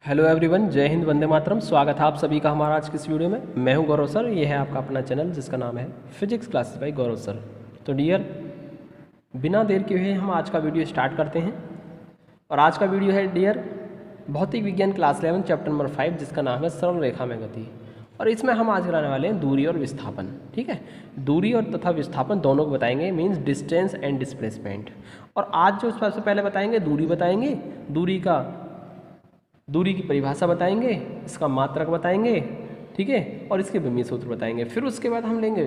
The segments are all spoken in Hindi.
हेलो एवरीवन, जय हिंद, वंदे मातरम। स्वागत है आप सभी का हमारा आज की इस वीडियो में। मैं हूं गौरव सर। ये है आपका अपना चैनल जिसका नाम है फिजिक्स क्लासेस बाय गौरव सर। तो डियर, बिना देर के हुए हम आज का वीडियो स्टार्ट करते हैं। और आज का वीडियो है डियर भौतिक विज्ञान क्लास 11 चैप्टर नंबर 5 जिसका नाम है सरल रेखा में गति। और इसमें हम आज कराने वाले हैं दूरी और विस्थापन। ठीक है, दूरी और तथा विस्थापन दोनों को बताएंगे, मीन्स डिस्टेंस एंड डिस्प्लेसमेंट। और आज जो सबसे पहले बताएंगे दूरी बताएंगे, दूरी की परिभाषा बताएंगे, इसका मात्रक बताएंगे, ठीक है, और इसके विमीय सूत्र बताएंगे। फिर उसके बाद हम लेंगे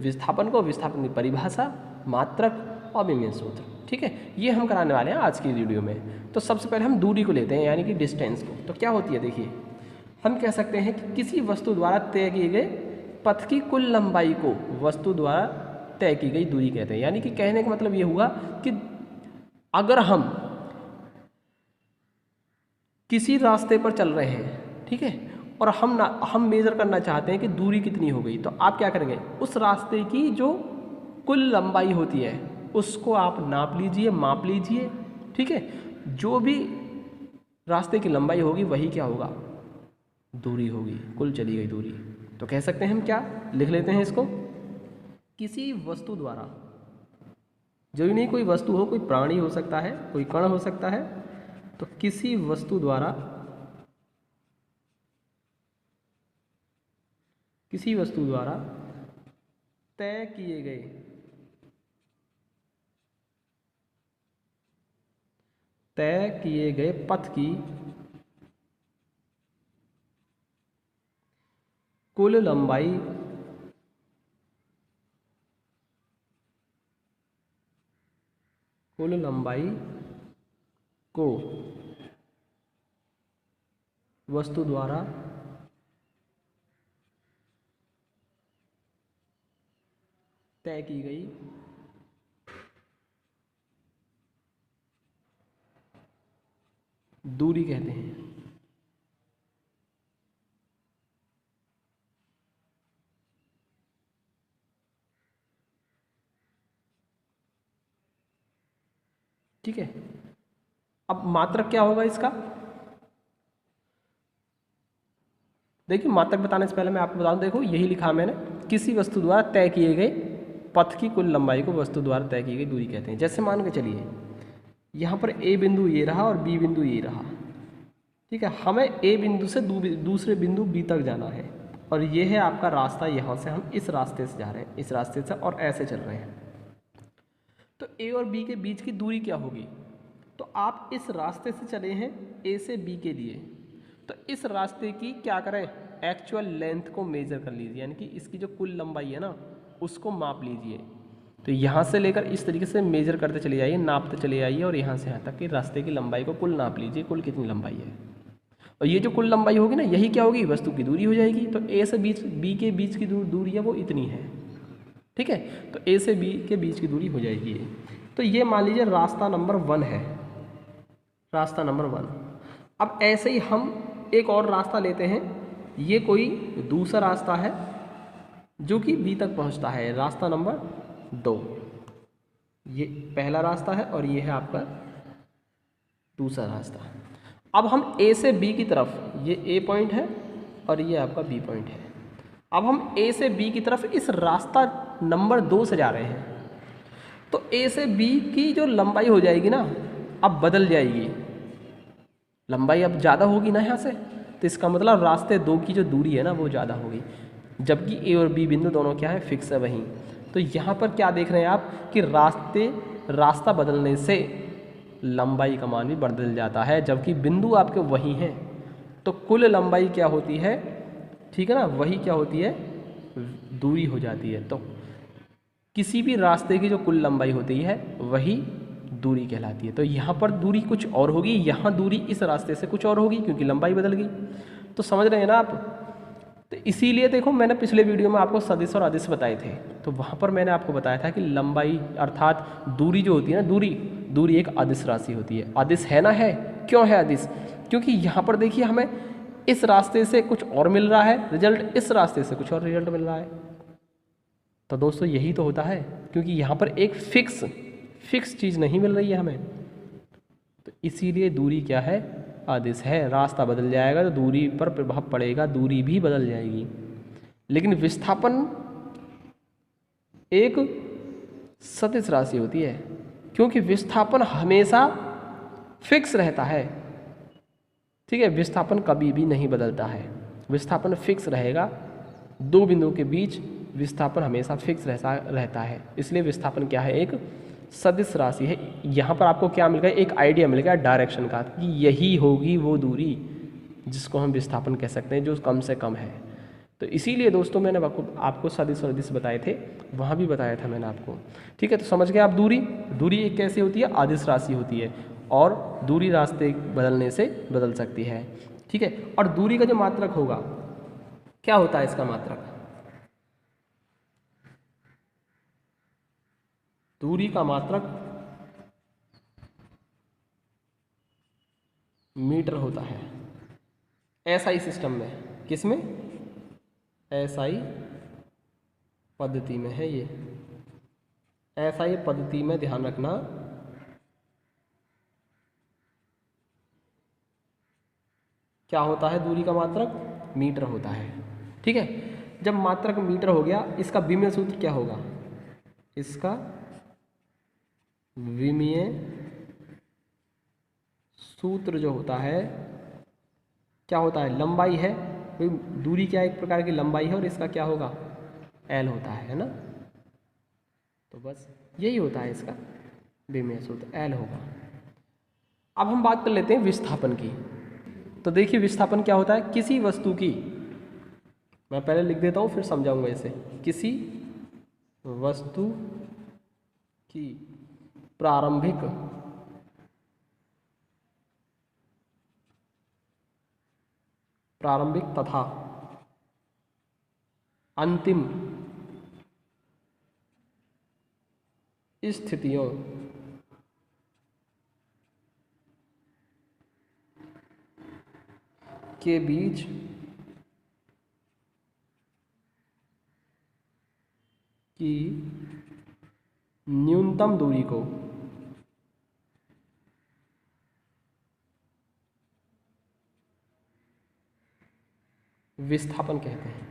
विस्थापन को, विस्थापन की परिभाषा, मात्रक और विमीय सूत्र। ठीक है, ये हम कराने वाले हैं आज की वीडियो में। तो सबसे पहले हम दूरी को लेते हैं, यानी कि डिस्टेंस को। तो क्या होती है, देखिए, हम कह सकते हैं कि किसी वस्तु द्वारा तय किए गए पथ की कुल लंबाई को वस्तु द्वारा तय की गई दूरी कहते हैं। यानी कि कहने का मतलब ये हुआ कि अगर हम किसी रास्ते पर चल रहे हैं, ठीक है, और हम मेज़र करना चाहते हैं कि दूरी कितनी हो गई, तो आप क्या करेंगे, उस रास्ते की जो कुल लंबाई होती है उसको आप नाप लीजिए, माप लीजिए। ठीक है, जो भी रास्ते की लंबाई होगी वही क्या होगा, दूरी होगी, कुल चली गई दूरी। तो कह सकते हैं हम, क्या लिख लेते हैं इसको, किसी वस्तु द्वारा, जरूरी नहीं कोई वस्तु हो, कोई प्राणी हो सकता है, कोई कण हो सकता है, तो किसी वस्तु द्वारा तय किए गए पथ की कुल लंबाई को वस्तु द्वारा तय की गई दूरी कहते हैं। ठीक है, अब मात्रक क्या होगा इसका, देखिए, मात्रक बताने से पहले मैं आपको बता दूं, देखो यही लिखा मैंने, किसी वस्तु द्वारा तय किए गए पथ की कुल लंबाई को वस्तु द्वारा तय की गई दूरी कहते हैं। जैसे मान के चलिए, यहाँ पर ए बिंदु ये रहा और बी बिंदु ये रहा। ठीक है, हमें ए बिंदु से दूसरे बिंदु बी तक जाना है, और ये है आपका रास्ता। यहाँ से हम इस रास्ते से जा रहे हैं, इस रास्ते से, और ऐसे चल रहे हैं। तो ए और बी के बीच की दूरी क्या होगी, तो आप इस रास्ते से चले हैं ए से बी के लिए, तो इस रास्ते की क्या करें, एक्चुअल लेंथ को मेजर कर लीजिए, यानी कि इसकी जो कुल लंबाई है ना उसको माप लीजिए। तो यहाँ से लेकर इस तरीके से मेजर करते चले जाइए, नापते चले जाइए, और यहाँ से यहाँ तक कि रास्ते की लंबाई को कुल नाप लीजिए, कुल कितनी लंबाई है। और ये जो कुल लंबाई होगी ना, यही क्या होगी, वस्तु की दूरी हो जाएगी। तो ए से बी के बीच की दूरी है वो इतनी है। ठीक है, तो ए से बी के बीच की दूरी हो जाएगी ये। तो ये मान लीजिए रास्ता नंबर 1 है, रास्ता नंबर 1। अब ऐसे ही हम एक और रास्ता लेते हैं, ये कोई दूसरा रास्ता है जो कि बी तक पहुंचता है, रास्ता नंबर 2। ये पहला रास्ता है और ये है आपका दूसरा रास्ता। अब हम ए से बी की तरफ, ये ए पॉइंट है और ये आपका बी पॉइंट है। अब हम ए से बी की तरफ इस रास्ता नंबर 2 से जा रहे हैं, तो ए से बी की जो लंबाई हो जाएगी ना, अब बदल जाएगी, लंबाई अब ज़्यादा होगी ना यहाँ से। तो इसका मतलब रास्ते 2 की जो दूरी है ना वो ज़्यादा होगी, जबकि ए और बी बिंदु दोनों क्या है, फिक्स है वहीं। तो यहाँ पर क्या देख रहे हैं आप कि रास्ता बदलने से लंबाई का मान भी बदल जाता है, जबकि बिंदु आपके वही हैं। तो कुल लंबाई क्या होती है, ठीक है ना, वही क्या होती है, दूरी हो जाती है। तो किसी भी रास्ते की जो कुल लंबाई होती है वही दूरी कहलाती है। तो यहाँ पर दूरी कुछ और होगी, यहाँ दूरी इस रास्ते से कुछ और होगी, क्योंकि लंबाई बदल गई। तो समझ रहे हैं ना आप। तो इसीलिए देखो, मैंने पिछले वीडियो में आपको सदिश और अदिश बताए थे, तो वहाँ पर मैंने आपको बताया था कि लंबाई अर्थात दूरी जो होती है ना, दूरी एक अदिश राशि होती है। अदिश है ना, है, क्यों है अदिश, क्योंकि यहाँ पर देखिए हमें इस रास्ते से कुछ और मिल रहा है रिजल्ट, इस रास्ते से कुछ और रिजल्ट मिल रहा है। तो दोस्तों यही तो होता है, क्योंकि यहाँ पर एक फिक्स चीज़ नहीं मिल रही है हमें, तो इसीलिए दूरी क्या है, अदिश है। रास्ता बदल जाएगा तो दूरी पर प्रभाव पड़ेगा, दूरी भी बदल जाएगी। लेकिन विस्थापन एक सदिश राशि होती है, क्योंकि विस्थापन हमेशा फिक्स रहता है। ठीक है, विस्थापन कभी भी नहीं बदलता है, विस्थापन फिक्स रहेगा। दो बिंदुओं के बीच विस्थापन हमेशा फिक्स रहता है, इसलिए विस्थापन क्या है, एक सदिश राशि है। यहाँ पर आपको क्या मिल गया, एक आइडिया मिल गया डायरेक्शन का, कि यही होगी वो दूरी जिसको हम विस्थापन कह सकते हैं, जो कम से कम है। तो इसीलिए दोस्तों मैंने आपको सदिश और अदिश बताए थे, वहाँ भी बताया था मैंने आपको। ठीक है, तो समझ गए आप। दूरी एक कैसी होती है, अदिश राशि होती है, और दूरी रास्ते बदलने से बदल सकती है। ठीक है, और दूरी का जो मात्रक होगा, क्या होता है इसका मात्रक, दूरी का मात्रक मीटर होता है एसआई सिस्टम में। किसमें, एसआई पद्धति में है ये। एसआई पद्धति में ध्यान रखना, क्या होता है, दूरी का मात्रक मीटर होता है। ठीक है, जब मात्रक मीटर हो गया, इसका विमीय सूत्र क्या होगा, इसका विमीय सूत्र जो होता है, क्या होता है, लंबाई है, दूरी क्या एक प्रकार की लंबाई है, और इसका क्या होगा, एल होता है ना। तो बस यही होता है इसका विमीय सूत्र, एल होगा। अब हम बात कर लेते हैं विस्थापन की। तो देखिए विस्थापन क्या होता है, किसी वस्तु की, मैं पहले लिख देता हूँ फिर समझाऊंगा इसे। किसी वस्तु की प्रारंभिक तथा अंतिम स्थितियों के बीच की न्यूनतम दूरी को विस्थापन कहते हैं।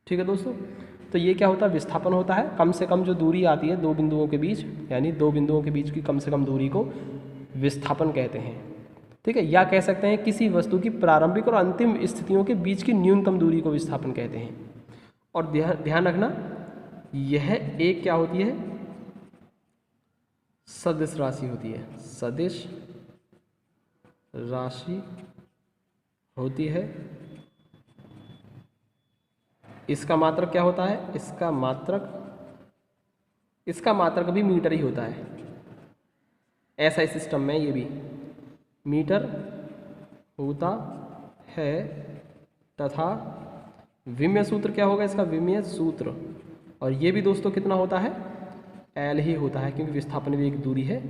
ठीक है दोस्तों, तो ये क्या होता है, विस्थापन होता है कम से कम जो दूरी आती है दो बिंदुओं के बीच, यानी दो बिंदुओं के बीच की कम से कम दूरी को विस्थापन कहते हैं। ठीक है, या कह सकते हैं किसी वस्तु की प्रारंभिक और अंतिम स्थितियों के बीच की न्यूनतम दूरी को विस्थापन कहते हैं। और ध्यान रखना, यह एक क्या होती है, सदिश राशि होती है, सदिश राशि होती है। इसका मात्रक क्या होता है, इसका मात्रक भी मीटर ही होता है। एसआई सिस्टम में ये भी मीटर होता है, तथा विमीय सूत्र क्या होगा, इसका विमीय सूत्र, और ये भी दोस्तों कितना होता है, एल ही होता है, क्योंकि विस्थापन भी एक दूरी है,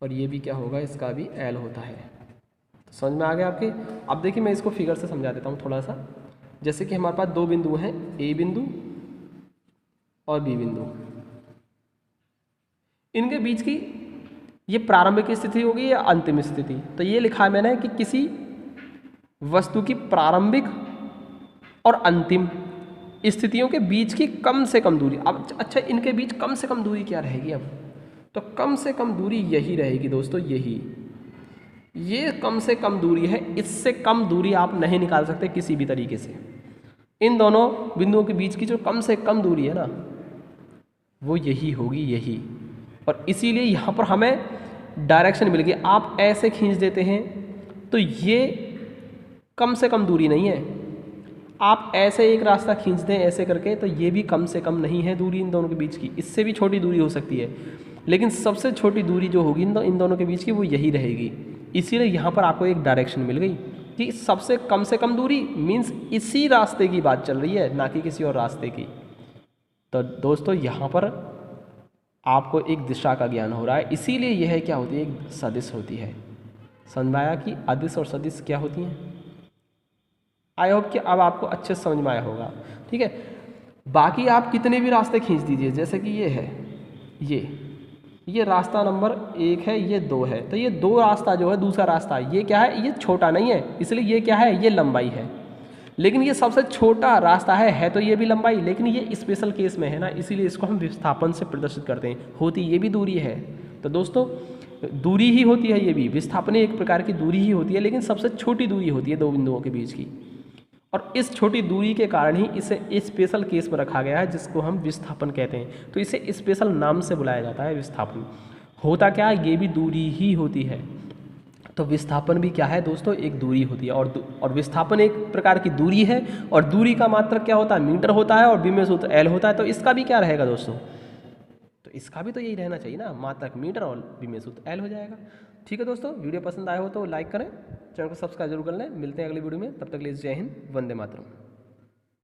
और ये भी क्या होगा, इसका भी एल होता है। तो समझ में आ गया आपके। अब देखिए मैं इसको फिगर से समझा देता हूँ थोड़ा सा। जैसे कि हमारे पास दो बिंदु हैं, ए बिंदु और बी बिंदु, इनके बीच की ये प्रारंभिक स्थिति होगी या अंतिम स्थिति। तो ये लिखा है मैंने कि किसी वस्तु की प्रारंभिक और अंतिम स्थितियों के बीच की कम से कम दूरी। अब अच्छा, इनके बीच कम से कम दूरी क्या रहेगी, अब तो कम से कम दूरी यही रहेगी दोस्तों, ये कम से कम दूरी है, इससे कम दूरी आप नहीं निकाल सकते किसी भी तरीके से। इन दोनों बिंदुओं के बीच की जो कम से कम दूरी है ना, वो यही होगी, यही। और इसीलिए यहाँ पर हमें डायरेक्शन मिल गई। आप ऐसे खींच देते हैं तो ये कम से कम दूरी नहीं है, आप ऐसे एक रास्ता खींच दें ऐसे करके, तो ये भी कम से कम नहीं है दूरी इन दोनों के बीच की, इससे भी छोटी दूरी हो सकती है, लेकिन सबसे छोटी दूरी जो होगी इन दोनों के बीच की वो यही रहेगी। इसीलिए यहाँ पर आपको एक डायरेक्शन मिल गई कि सबसे कम दूरी मीन्स इसी रास्ते की बात चल रही है, ना कि किसी और रास्ते की। तो दोस्तों यहाँ पर आपको एक दिशा का ज्ञान हो रहा है, इसीलिए यह क्या होती है, एक सदिश होती है। समझ में आया कि अदिश और सदिश क्या होती हैं। आई होप कि अब आपको अच्छे से समझ में आया होगा। ठीक है, बाकी आप कितने भी रास्ते खींच दीजिए, जैसे कि ये है, ये रास्ता नंबर 1 है, ये 2 है, तो ये 2 रास्ता जो है, दूसरा रास्ता ये क्या है, ये छोटा नहीं है, इसलिए ये क्या है, ये लंबाई है। लेकिन ये सबसे छोटा रास्ता है तो ये भी लंबाई, लेकिन ये स्पेशल केस में है ना, इसीलिए इसको हम विस्थापन से प्रदर्शित करते हैं। होती ये भी दूरी है, तो दोस्तों दूरी ही होती है, ये भी विस्थापन एक प्रकार की दूरी ही होती है, लेकिन सबसे छोटी दूरी होती है दो बिंदुओं के बीच की। और इस छोटी दूरी के कारण ही इसे स्पेशल केस में रखा गया है, जिसको हम विस्थापन कहते हैं। तो इसे स्पेशल नाम से बुलाया जाता है विस्थापन। होता क्या है, ये भी दूरी ही होती है। तो विस्थापन भी क्या है दोस्तों, एक दूरी होती है, और विस्थापन एक प्रकार की दूरी है, और दूरी का मात्रक क्या होता है, मीटर होता है, और विमेय सूत्र एल होता है। तो इसका भी क्या रहेगा दोस्तों, तो इसका भी तो यही रहना चाहिए ना, मात्रक मीटर और विमेय सूत्र एल हो जाएगा। ठीक है दोस्तों, वीडियो पसंद आया हो तो लाइक करें, चैनल को सब्सक्राइब जरूर कर लें। मिलते हैं अगली वीडियो में, तब तक के लिए जय हिंद, वंदे मातरम।